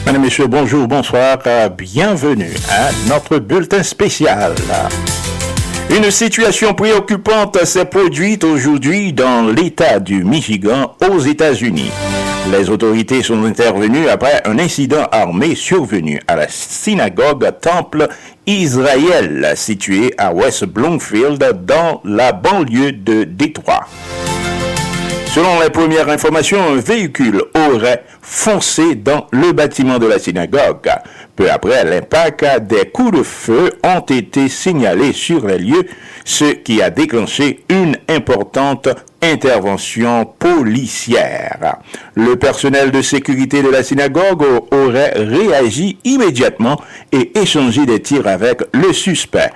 Mesdames, Messieurs, bonjour, bonsoir, bienvenue à notre bulletin spécial. Une situation préoccupante s'est produite aujourd'hui dans l'État du Michigan aux États-Unis. Les autorités sont intervenues après un incident armé survenu à la synagogue Temple Israël située à West Bloomfield dans la banlieue de Détroit. Selon les premières informations, un véhicule aurait foncé dans le bâtiment de la synagogue. Peu après, l'impact des coups de feu ont été signalés sur les lieux, ce qui a déclenché une importante intervention policière. Le personnel de sécurité de la synagogue aurait réagi immédiatement et échangé des tirs avec le suspect.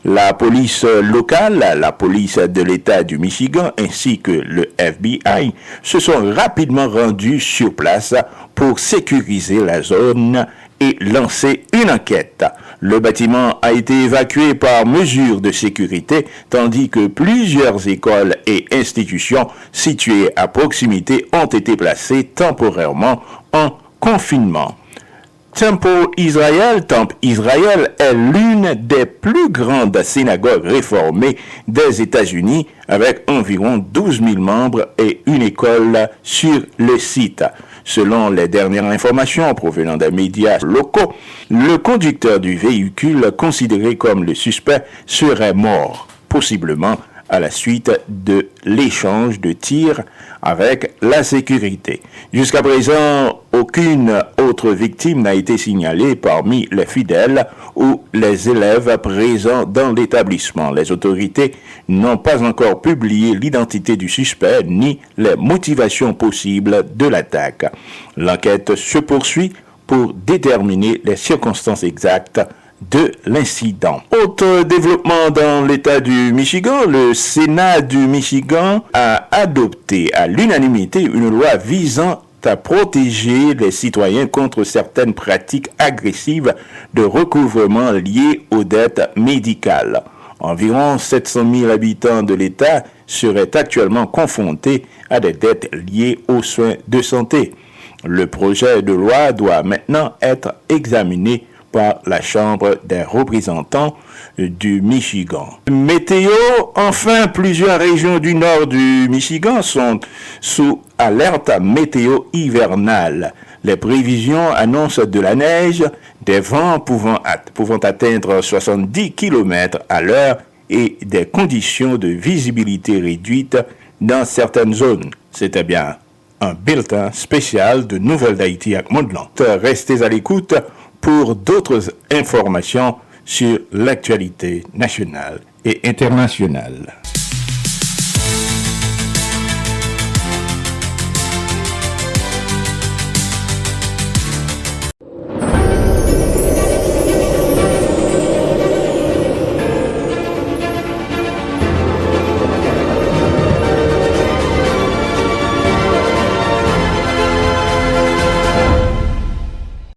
La police locale, la police de l'État du Michigan ainsi que le FBI se sont rapidement rendus sur place pour sécuriser la zone et lancer une enquête. Le bâtiment a été évacué par mesure de sécurité tandis que plusieurs écoles et institutions situées à proximité ont été placées temporairement en confinement. Temple Israël est l'une des plus grandes synagogues réformées des États-Unis avec environ 12 000 membres et une école sur le site. Selon les dernières informations provenant des médias locaux, le conducteur du véhicule considéré comme le suspect serait mort, possiblement à la suite de l'échange de tirs avec la sécurité. Jusqu'à présent, aucune autre victime n'a été signalée parmi les fidèles ou les élèves présents dans l'établissement. Les autorités n'ont pas encore publié l'identité du suspect ni les motivations possibles de l'attaque. L'enquête se poursuit pour déterminer les circonstances exactes de l'incident. Autre développement dans l'État du Michigan, le Sénat du Michigan a adopté à l'unanimité une loi visant à protéger les citoyens contre certaines pratiques agressives de recouvrement liées aux dettes médicales. Environ 700 000 habitants de l'État seraient actuellement confrontés à des dettes liées aux soins de santé. Le projet de loi doit maintenant être examiné par la Chambre des représentants du Michigan. Météo, enfin, plusieurs régions du nord du Michigan sont sous alerte météo hivernale. Les prévisions annoncent de la neige, des vents pouvant atteindre 70 km à l'heure et des conditions de visibilité réduite dans certaines zones. C'était bien un bulletin spécial de Nouvelles d'Haïti avec Mondeland. Restez à l'écoute pour d'autres informations sur l'actualité nationale et internationale.